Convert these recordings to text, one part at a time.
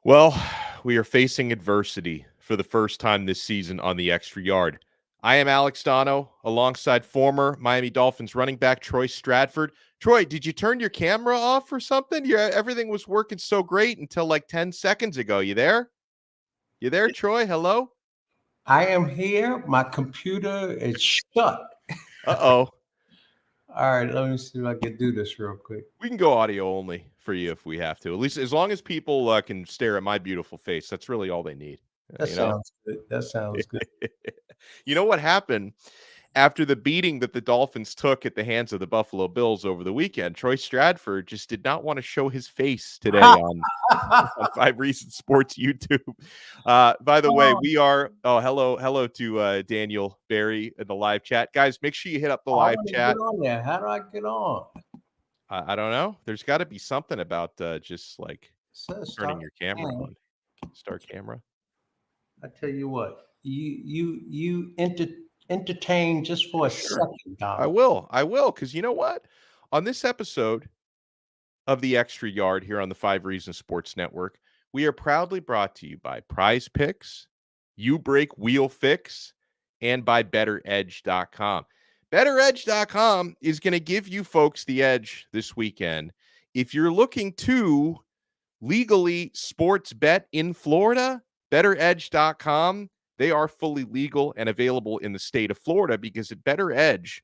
Well, we are facing adversity for the first time this season on the Extra Yard. I am Alex Donno alongside former Miami Dolphins running back Troy Stradford. Troy, did you turn your camera off or something? Everything was working so great until like 10 seconds ago. You there? You there, Troy? Hello? I am here. My computer is shut. Uh-oh. All right, let me see if I can do this real quick. We can go audio only for you if we have to. At least as long as people can stare at my beautiful face. That's really all they need. That You know? sounds good. That sounds good. You know what happened after the beating that the Dolphins took at the hands of the Buffalo Bills over the weekend? Troy Stradford just did not want to show his face today on Five Reasons Sports YouTube. By the way, we are hello to Daniel Barry in the live chat. Guys, make sure you hit up the I live want to chat. get on there. How do I get on? I don't know. There's got to be something about just like turning your camera on. Start camera. I tell you what, you entertain just for a second, Dom. I will, because you know what? On this episode of the Extra Yard here on the Five Reasons Sports Network, we are proudly brought to you by Prize Picks, You Break Wheel Fix, and by BetterEdge.com. BetterEdge.com is going to give you folks the edge this weekend. If you're looking to legally sports bet in Florida, BetterEdge.com, they are fully legal and available in the state of Florida because at Better Edge,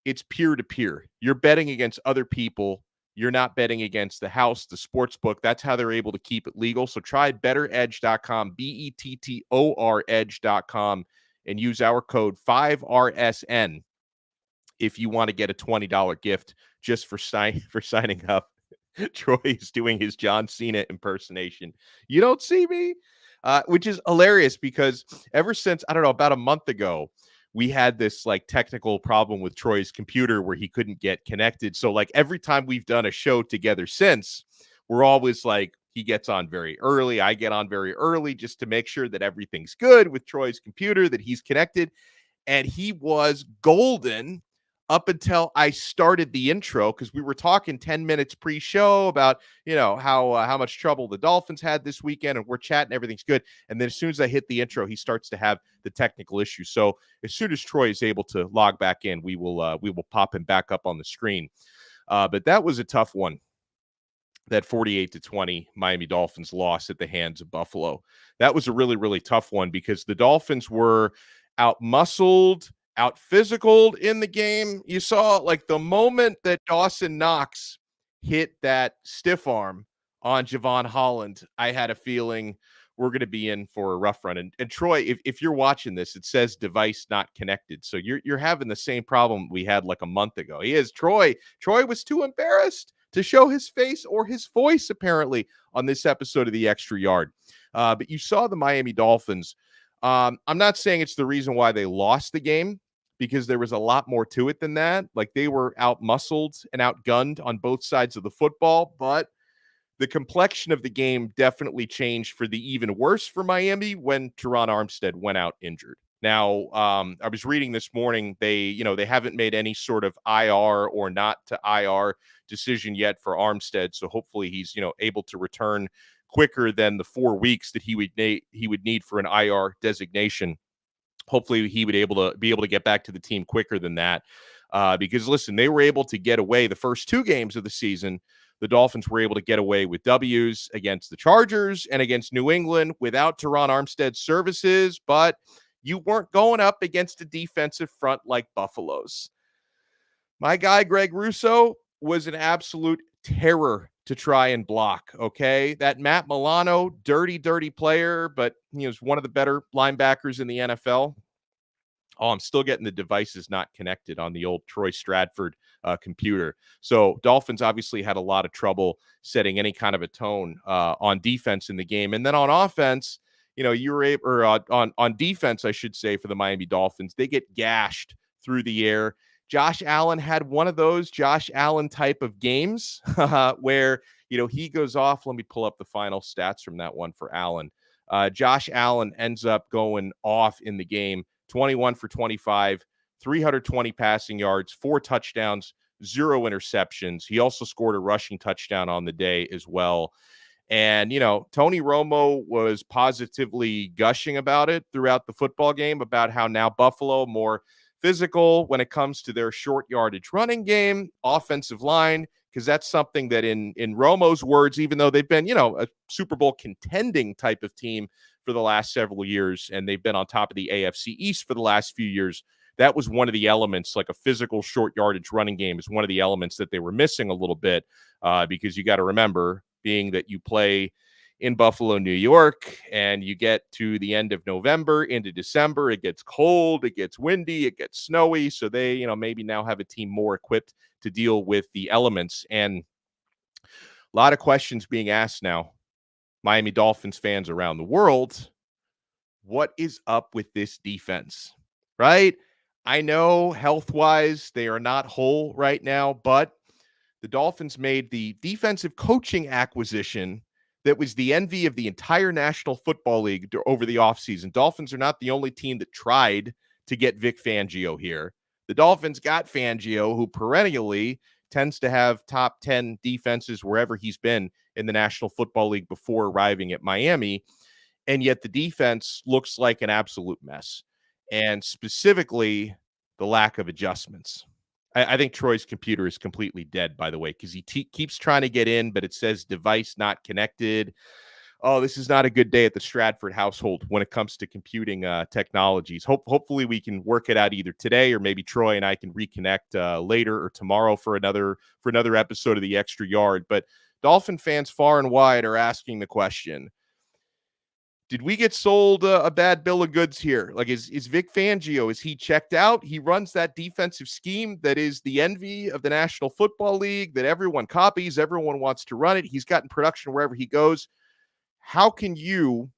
it's peer-to-peer. You're betting against other people. You're not betting against the house, the sports book. That's how they're able to keep it legal. So try betteredge.com, BETTOR edge.com, and use our code 5RSN if you want to get a $20 gift just for signing up. Troy is doing his John Cena impersonation. You don't see me? Which is hilarious because ever since, I don't know, about a month ago, we had this like technical problem with Troy's computer where he couldn't get connected. So like every time we've done a show together since, we're always like, he gets on very early. I get on very early just to make sure that everything's good with Troy's computer, that he's connected. And he was golden up until I started the intro, because we were talking 10 minutes pre-show about, how much trouble the Dolphins had this weekend, and we're chatting, everything's good. And then as soon as I hit the intro, he starts to have the technical issue. So as soon as Troy is able to log back in, we will pop him back up on the screen. But that was a tough one. That 48-20 Miami Dolphins loss at the hands of Buffalo. That was a really, really tough one because the Dolphins were out-muscled, out-physicaled in the game. You saw like the moment that Dawson Knox hit that stiff arm on Javon Holland, I had a feeling we're going to be in for a rough run. And Troy, if you're watching this, it says device not connected. So you're having the same problem we had like a month ago. Troy was too embarrassed to show his face or his voice, apparently, on this episode of the Extra Yard. But you saw the Miami Dolphins. I'm not saying it's the reason why they lost the game, because there was a lot more to it than that. Like, they were out-muscled and outgunned on both sides of the football, but the complexion of the game definitely changed for the even worse for Miami when Teron Armstead went out injured. Now, I was reading this morning, they haven't made any sort of IR or not to IR decision yet for Armstead. So hopefully he's, able to return quicker than the 4 weeks that he would need for an IR designation. Hopefully he would be able to get back to the team quicker than that. Because listen, they were able to get away the first 2 games of the season. The Dolphins were able to get away with W's against the Chargers and against New England without Teron Armstead's services, but you weren't going up against a defensive front like Buffalo's. My guy, Greg Russo, was an absolute terror to try and block, okay? That Matt Milano, dirty player, but he was one of the better linebackers in the NFL. Oh, I'm still getting the devices not connected on the old Troy Stradford computer. So Dolphins obviously had a lot of trouble setting any kind of a tone on defense in the game. And then on offense, you were able, or on defense, I should say, for the Miami Dolphins, they get gashed through the air. Josh Allen had one of those Josh Allen type of games where, he goes off. Let me pull up the final stats from that one for Allen. Josh Allen ends up going off in the game, 21 for 25, 320 passing yards, 4 touchdowns, 0 interceptions. He also scored a rushing touchdown on the day as well. And, Tony Romo was positively gushing about it throughout the football game, about how now Buffalo more physical when it comes to their short yardage running game, offensive line, because that's something that in Romo's words, even though they've been, a Super Bowl contending type of team for the last several years, and they've been on top of the AFC East for the last few years, that was one of the elements, like a physical short yardage running game is one of the elements that they were missing a little bit, because you got to remember, being that you play in Buffalo, New York, and you get to the end of November into December, it gets cold, it gets windy, it gets snowy. So they, maybe now have a team more equipped to deal with the elements. And a lot of questions being asked now, Miami Dolphins fans around the world. What is up with this defense, right? I know health-wise they are not whole right now, but the Dolphins made the defensive coaching acquisition that was the envy of the entire National Football League over the offseason. Dolphins are not the only team that tried to get Vic Fangio here. The Dolphins got Fangio, who perennially tends to have top 10 defenses wherever he's been in the National Football League before arriving at Miami. And yet the defense looks like an absolute mess. And specifically, the lack of adjustments. I think Troy's computer is completely dead, by the way, because he keeps trying to get in, but it says device not connected. Oh, this is not a good day at the Stradford household when it comes to computing technologies. Hopefully we can work it out either today, or maybe Troy and I can reconnect later or tomorrow for another episode of the Extra Yard. But Dolphin fans far and wide are asking the question, did we get sold a bad bill of goods here? Like, is Vic Fangio, is he checked out? He runs that defensive scheme that is the envy of the National Football League, that everyone copies, everyone wants to run it. He's gotten production wherever he goes. How can you,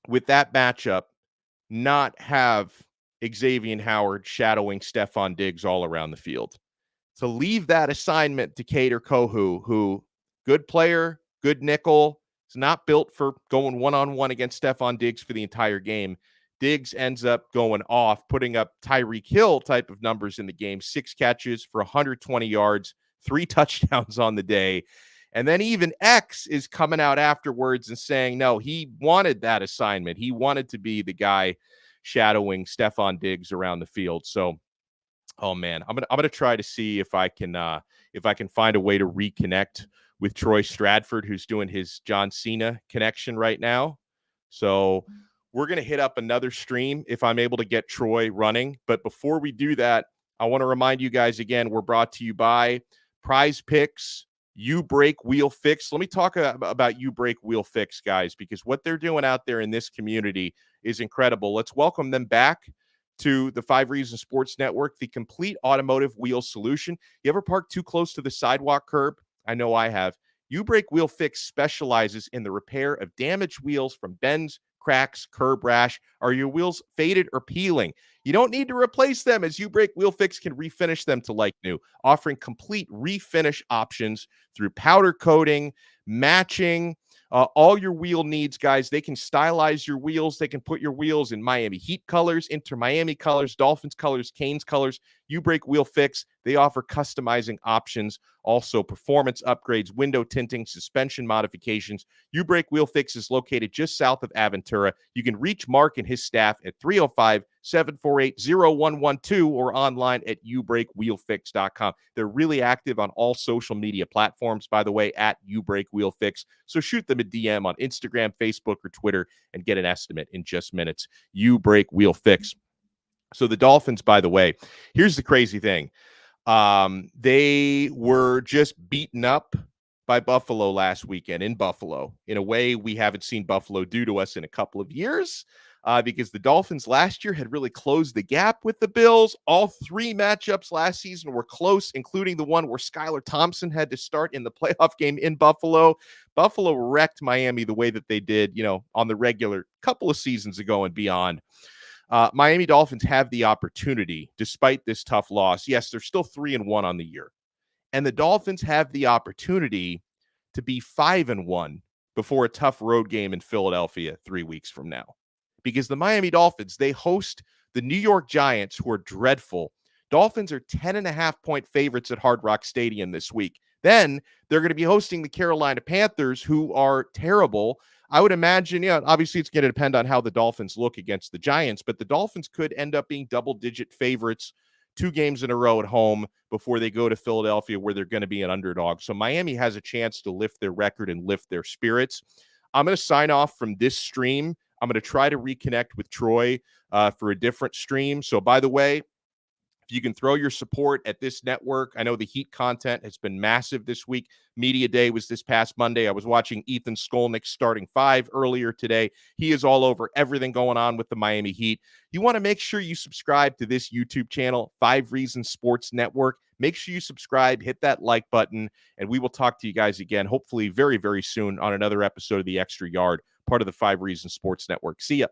with that matchup, not have Xavier Howard shadowing Stephon Diggs all around the field? To leave that assignment to Kader Kohou, who, good player, good nickel, is not built for going one-on-one against Stephon Diggs for the entire game. Diggs ends up going off, putting up Tyreek Hill type of numbers in the game, 6 catches for 120 yards, 3 touchdowns on the day. And then even X is coming out afterwards and saying, no, he wanted that assignment. He wanted to be the guy shadowing Stephon Diggs around the field. So, oh man, I'm gonna try to see if I can find a way to reconnect with Troy Stradford, who's doing his John Cena connection right now. So we're going to hit up another stream if I'm able to get Troy running. But before we do that, I want to remind you guys again, we're brought to you by Prize Picks, You Break Wheel Fix. Let me talk about You Break Wheel Fix, guys, because what they're doing out there in this community is incredible. Let's welcome them back to the 5 Reasons Sports Network, the complete automotive wheel solution. You ever park too close to the sidewalk curb? I know I have. You Break Wheel Fix specializes in the repair of damaged wheels from bends, cracks, curb rash. Are your wheels faded or peeling? You don't need to replace them, as You Break Wheel Fix can refinish them to like new, offering complete refinish options through powder coating, matching, all your wheel needs, guys. They can stylize your wheels. They can put your wheels in Miami Heat colors, Inter Miami colors, Dolphins colors, Canes colors. You Break Wheel Fix. They offer customizing options, also performance upgrades, window tinting, suspension modifications. You Break Wheel Fix is located just south of Aventura. You can reach Mark and his staff at 305-748-0112 or online at youbreakwheelfix.com. They're really active on all social media platforms, by the way, at You Break Wheel Fix. So shoot them a DM on Instagram, Facebook, or Twitter and get an estimate in just minutes. You Break Wheel Fix. So the Dolphins, by the way, here's the crazy thing. They were just beaten up by Buffalo last weekend in Buffalo in a way we haven't seen Buffalo do to us in a couple of years, because the Dolphins last year had really closed the gap with the Bills. All 3 matchups last season were close, including the one where Skylar Thompson had to start in the playoff game in Buffalo. Buffalo wrecked Miami the way that they did, on the regular couple of seasons ago and beyond. Miami Dolphins have the opportunity, despite this tough loss. Yes, they're still 3-1 on the year. And the Dolphins have the opportunity to be 5-1 before a tough road game in Philadelphia 3 weeks from now. Because the Miami Dolphins, they host the New York Giants, who are dreadful. Dolphins are 10.5-point favorites at Hard Rock Stadium this week. Then they're going to be hosting the Carolina Panthers, who are terrible. I would imagine, obviously it's going to depend on how the Dolphins look against the Giants, but the Dolphins could end up being double-digit favorites 2 games in a row at home before they go to Philadelphia, where they're going to be an underdog. So Miami has a chance to lift their record and lift their spirits. I'm going to sign off from this stream. I'm going to try to reconnect with Troy for a different stream. So, by the way, if you can throw your support at this network, I know the Heat content has been massive this week. Media Day was this past Monday. I was watching Ethan Skolnick's starting five earlier today. He is all over everything going on with the Miami Heat. You want to make sure you subscribe to this YouTube channel, 5 Reasons Sports Network. Make sure you subscribe, hit that like button, and we will talk to you guys again, hopefully very, very soon on another episode of The Extra Yard, part of the 5 Reasons Sports Network. See ya.